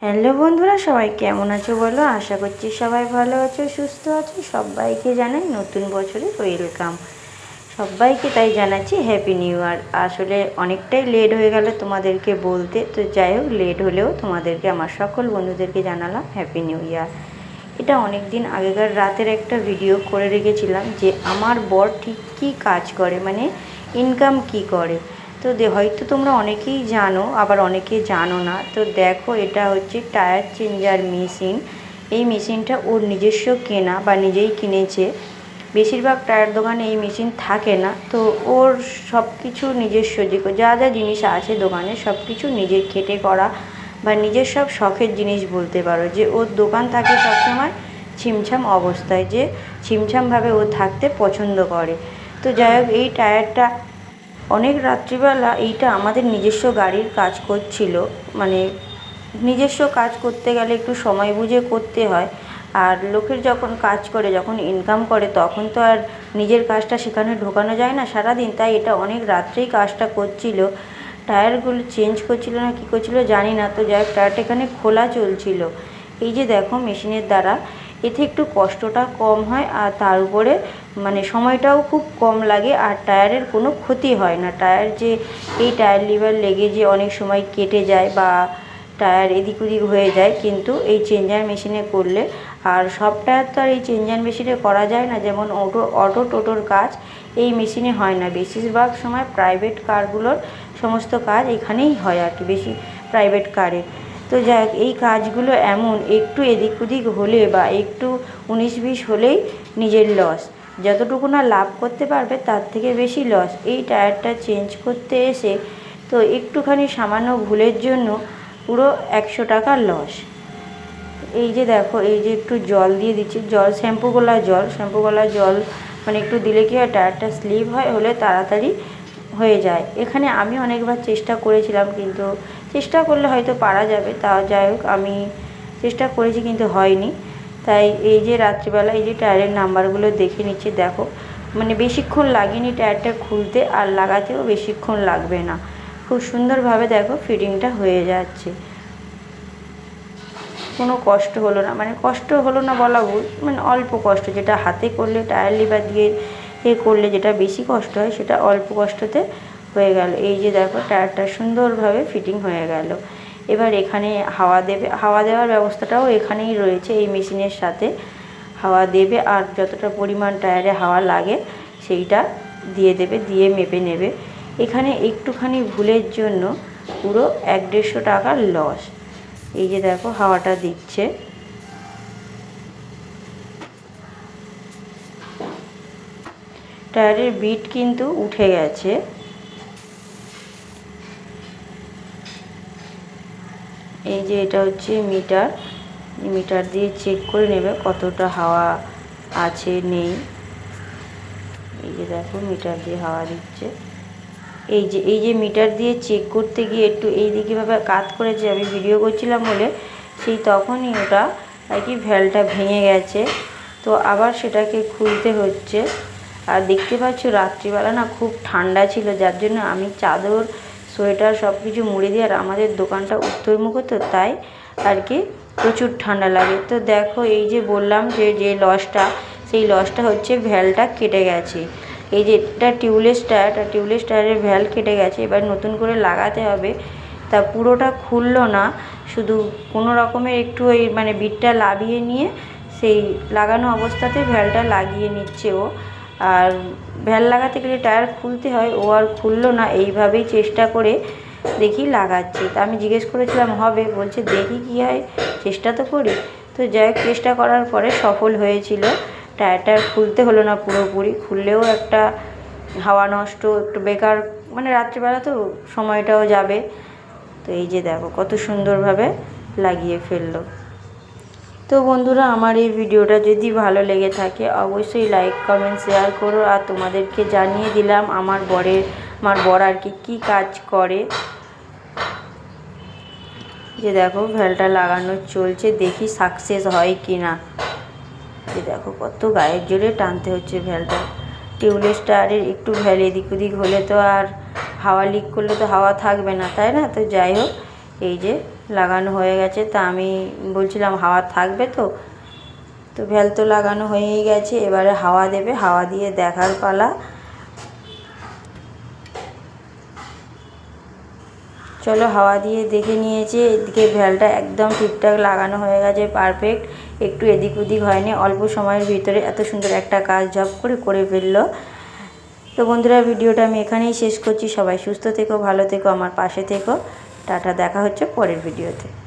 Hello বন্ধুরা, সবাই কেমন আছো বলো। আশা করছি সবাই ভালো আছো, সুস্থ আছো। সবাইকে জানাই নতুন বছরে ওয়েলকাম। সবাইকে তাই জানাচ্ছি হ্যাপি নিউ ইয়ার। আসলে অনেকটাই লেট হয়ে গেল তোমাদেরকে বলতে, তো যাই হোক, লেট হলেও তোমাদেরকে আমার সকল বন্ধুদেরকে জানালাম হ্যাপি নিউ ইয়ার। এটা অনেক দিন আগেকার রাতের একটা ভিডিও করে রেখেছিলাম যে আমার বর ঠিক কী কাজ করে, মানে ইনকাম কি করে। তো হয়তো তোমরা অনেকেই জানো, আবার অনেকে জানো না। তো দেখো, এটা হচ্ছে টায়ার চেঞ্জার মেশিন। এই মেশিনটা ওর নিজস্ব কেনা বা নিজেই কিনেছে। বেশিরভাগ টায়ার দোকানে এই মেশিন থাকে না, তো ওর সব কিছু নিজস্ব, যা যা জিনিস আছে দোকানে সব কিছু নিজের খেটে করা বা নিজের সব শখের জিনিস বলতে পারো। যে ওর দোকান থাকে সবসময় ছিমছাম অবস্থায়, যে ছিমছামভাবে ও থাকতে পছন্দ করে। তো যাই হোক, এই টায়ারটা অনেক রাত্রিবেলা এইটা আমাদের নিজস্ব গাড়ির কাজ করছিল। মানে নিজস্ব কাজ করতে গেলে একটু সময় বুঝে করতে হয়। আর লোকের যখন কাজ করে, যখন ইনকাম করে, তখন তো আর নিজের কাজটা সেখানে ঢোকানো যায় না সারাদিন। তাই এটা অনেক রাত্রেই কাজটা করছিল, টায়ারগুলো চেঞ্জ করছিল না কী করছিল জানি না। তো যাই হোক, টায়ারটা এখানে খোলা চলছিল। এই যে দেখো, মেশিনের দ্বারা এতে একটু কষ্টটা কম হয়, আর তার উপরে মানে সময়টাও খুব কম লাগে, আর টায়ারের কোনো ক্ষতি হয় না। টায়ার যে এই টায়ার লিভার লেগে যে অনেক সময় কেটে যায় বা টায়ার এদিক ওদিক হয়ে যায়, কিন্তু এই চেঞ্জার মেশিনে করলে, আর সব টায়ার তো আর এই চেঞ্জার মেশিনে করা যায় না। যেমন অটো টোটোর কাজ এই মেশিনে হয় না। বেশিরভাগ সময় প্রাইভেট কারগুলোর সমস্ত কাজ এখানেই হয় আর কি, বেশি প্রাইভেট কারের। তো যাই হোক, এই কাজগুলো এমন একটু এদিক ওদিক হলে বা একটু 19-20 হলেই নিজের লস। যতটুকু না লাভ করতে পারবে তার থেকে বেশি লস। এই টায়ারটা চেঞ্জ করতে এসে তো একটুখানি সামান্য ভুলের জন্য পুরো 100 টাকা লস। এই যে দেখো, এই যে একটু জল দিয়ে দিচ্ছি, শ্যাম্পু গলা জল মানে একটু দিলে কি হয়, টায়ারটা স্লিপ হয়, হলে তাড়াতাড়ি হয়ে যায়। এখানে আমি অনেকবার চেষ্টা করেছিলাম, কিন্তু চেষ্টা করলে হয়তো পারা যাবে। তা যাই হোক, আমি চেষ্টা করেছি কিন্তু হয়নি। তাই এই যে রাত্রিবেলা এই যে টায়ারের নাম্বারগুলো দেখে নিচ্ছি। দেখো, মানে বেশিক্ষণ লাগেনি টায়ারটা খুলতে, আর লাগাতেও বেশিক্ষণ লাগবে না। খুব সুন্দরভাবে দেখো ফিটিংটা হয়ে যাচ্ছে, কোনো কষ্ট হলো না। মানে কষ্ট হলো না বলা ভুল, মানে অল্প কষ্ট। যেটা হাতে করলে, টায়ার লিভার দিয়ে করলে যেটা বেশি কষ্ট হয়, সেটা অল্প কষ্টতে হয়ে গেল। এই যে দেখো, টায়ারটা সুন্দরভাবে ফিটিং হয়ে গেল। এবার এখানে হাওয়া দেওয়ার ব্যবস্থাটাও এখানেই রয়েছে, এই মেশিনের সাথে হাওয়া দেবে, আর যতটা পরিমাণ টায়ারে হাওয়া লাগে সেইটা দিয়ে দেবে, দিয়ে মেপে নেবে। এখানে একটুখানি ভুলের জন্য পুরো 150 টাকার লস। এই যে দেখো, হাওয়াটা দিচ্ছে। টায়ারের বিট কিন্তু উঠে গেছে। এই যে এটা হচ্ছে মিটার, মিটার দিয়ে চেক করে নেবে কতটা হাওয়া আছে নেই। এই যে দেখো, মিটার দিয়ে হাওয়া দিচ্ছে। এই যে মিটার দিয়ে চেক করতে গিয়ে একটু এই দিকেভাবে কাত করেছে, আমি ভিডিও করছিলাম বলে, সেই তখনই ওটা আর কি ভ্যালটা ভেঙে গেছে। তো আবার সেটাকে খুলতে হচ্ছে। আর দেখতে পাচ্ছ, রাত্রিবেলা না খুব ঠান্ডা ছিল, যার জন্য আমি চাদর, সোয়েটার সব কিছু মুড়ে দিই। আর আমাদের দোকানটা উত্তরমুখ, তো তাই আর কি প্রচুর ঠান্ডা লাগে। তো দেখো, এই যে বললাম যে লসটা, সেই লসটা হচ্ছে ভ্যালটা কেটে গেছে। এই যে এটা টিউবলেস টায়ারের ভ্যাল কেটে গেছে। এবার নতুন করে লাগাতে হবে। তা পুরোটা খুললো না, শুধু কোনো রকমের একটু ওই মানে বিটটা লাভিয়ে নিয়ে সেই লাগানো অবস্থাতে ভ্যালটা লাগিয়ে নিচ্ছে ও। আর ভ্যাল লাগাতে গেলে টায়ার খুলতে হয়, ও আর খুললো না। এইভাবেই চেষ্টা করে দেখি লাগাচ্ছি। তা আমি জিজ্ঞেস করেছিলাম হবে, বলছে দেখি কী হয়, চেষ্টা তো করি। তো যাই হোক, চেষ্টা করার পরে সফল হয়েছিল। টায়ারটা খুলতে হলো না পুরোপুরি, খুললেও একটা হাওয়া নষ্ট, একটু বেকার, মানে রাত্রিবেলা তো সময়টাও যাবে। তো এই যে দেখো, কত সুন্দরভাবে লাগিয়ে ফেললো। তো বন্ধুরা, আমার এই ভিডিওটা যদি ভালো লেগে থাকে অবশ্যই লাইক কমেন্ট শেয়ার করো। আর তোমাদেরকে জানিয়ে দিলাম আমার বর আর কি কাজ করে। যে দেখো, ভ্যালটা লাগানো চলছে, দেখি সাকসেস হয় কি না। যে দেখো, কত গায়ের জোরে টানতে হচ্ছে ভ্যালটা। টিউবলেস টায়ারের একটু ভ্যাল এদিক ওদিক হলে তো আর হাওয়া লিক করলে তো হাওয়া থাকবে না, তাই না? তো যাই হোক, এই যে লাগানো হয়ে গেছে। তা আমি বলছিলাম হাওয়া থাকবে তো, তো ভ্যাল তো লাগানো হয়েই গেছে, এবারে হাওয়া দেবে, হাওয়া দিয়ে দেখার পালা। চলো হাওয়া দিয়ে দেখে নিয়েছি, এদিকে ভ্যালটা একদম ঠিকঠাক লাগানো হয়ে গেছে, পারফেক্ট, একটু এদিক ওদিক হয়নি, অল্প সময়ের ভিতরে এত সুন্দর একটা কাজ ঝপ করে ফেললো। তো বন্ধুরা, ভিডিওটা আমি এখানেই শেষ করছি। সবাই সুস্থ থেকো, ভালো থেকো, আমার পাশে থেকো। টাটা, দেখা হচ্ছে পরের ভিডিওতে।